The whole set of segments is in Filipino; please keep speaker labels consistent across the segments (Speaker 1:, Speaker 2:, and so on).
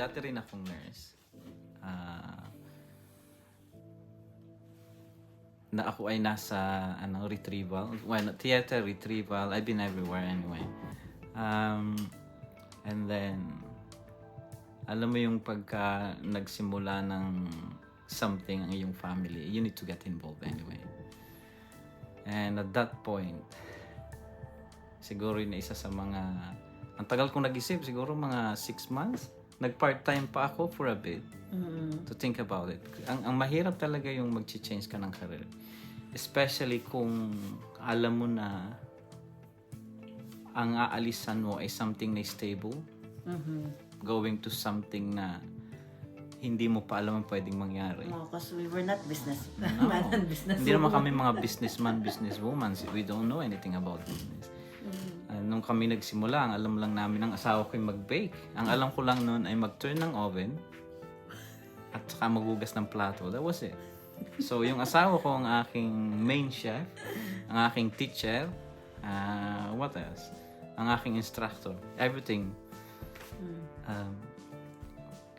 Speaker 1: dati rin akong nurse. Na ako ay nasa retrieval. Well, theater, retrieval. I've been everywhere anyway. And then, alam mo yung pagka nagsimula ng something ang iyong family, you need to get involved anyway. And at that point, siguro yun na isa sa mga, ang tagal kong nag-isip, siguro mga 6 months. Nag-part-time pa ako for a bit to think about it. Ang mahirap talaga yung mag-change ka ng career. Especially kung alam mo na ang aalisan mo ay something na stable. Going to something na hindi mo pa alam ang pwedeng mangyari.
Speaker 2: No, because we were not business
Speaker 1: No.
Speaker 2: man and business
Speaker 1: Hindi naman kami mga businessman, businesswoman. We don't know anything about business. Nung kami nagsimula, ang alam lang namin ng asawa ko ay mag-bake. Ang alam ko lang noon ay mag-turn ng oven at saka maghugas ng plato. That was it. So, yung asawa ko ang aking main chef, ang aking teacher, what else? Ang aking instructor. Everything.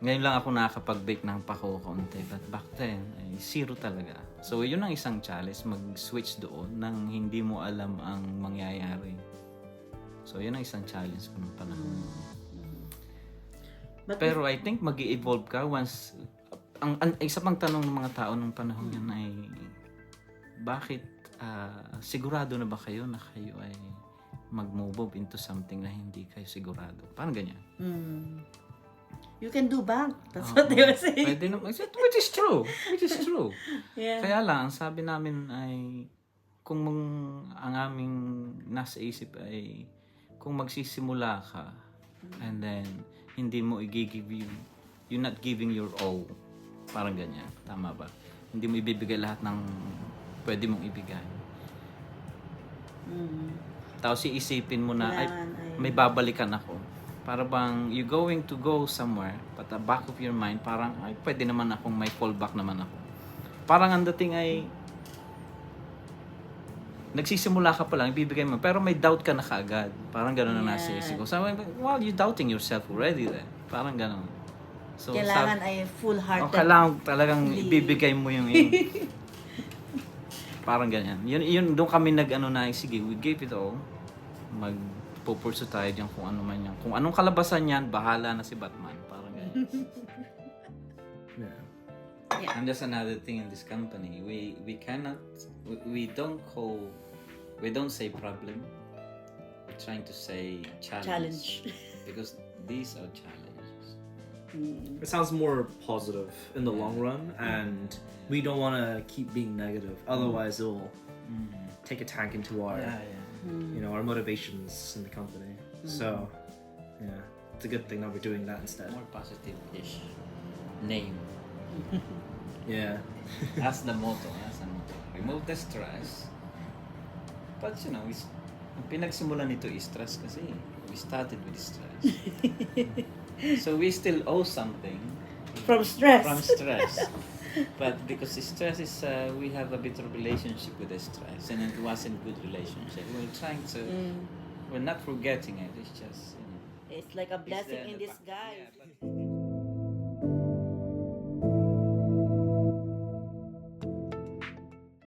Speaker 1: Ngayon lang ako nakakapag-bake ng pako konti. But back then, ay zero talaga. So, yun ang isang challenge. Mag-switch doon nang hindi mo alam ang mangyayari. So, yun ang isang challenge ko ng panahon. Pero I think mag-i-evolve ka once... Ang isa pang tanong ng mga tao ng panahon yan ay bakit sigurado na ba kayo na kayo ay mag-move into something na hindi kayo sigurado? Parang ganyan.
Speaker 2: You can do bank. That's what they were saying.
Speaker 1: Pwede naman. Which is true. Which is true.
Speaker 2: Yeah.
Speaker 1: Kaya lang, sabi namin ay kung ang aming nasa isip ay kung magsisimula ka and then hindi mo i-give you're not giving your all. Parang ganyan. Tama ba? Hindi mo ibibigay lahat ng pwede mong ibigay. Tapos iisipin mo na ay may babalikan ako. Para bang you're going to go somewhere but the back of your mind parang ay pwede naman akong may fallback naman ako. Parang ang dating ay nagsisimula ka pa lang, ibibigay mo, pero may doubt ka na kaagad. Parang gano'n na nasa isip ko. Sabi, well, you're doubting yourself already then. Parang gano'n. So,
Speaker 2: kailangan ay full-hearted.
Speaker 1: kailangan talagang ibibigay mo yung parang ganyan. Yun, doon kami na, sige, we gave it all. Magpupurso tayo diyan kung ano man yan. Kung anong kalabasan yan, bahala na si Batman. Parang ganyan.
Speaker 2: Yeah.
Speaker 1: And that's another thing in this company. We don't say problem. We're trying to say challenge. Because these are challenges.
Speaker 3: It sounds more positive in the long run, and we don't want to keep being negative. Otherwise, it will take a tank into our, our motivations in the company. So, yeah, it's a good thing that we're doing that instead.
Speaker 1: More positive-ish name.
Speaker 3: Yeah.
Speaker 1: That's the motto. Remove the stress. But ang pinagsimulan nito is stress kasi. We started with stress. So we still owe something
Speaker 2: From stress.
Speaker 1: But because the stress is, we have a bitter relationship with the stress, and it wasn't good relationship. We're trying to, we're not forgetting it. It's just,
Speaker 2: It's like a blessing in
Speaker 1: the-
Speaker 2: disguise.
Speaker 1: yeah, but-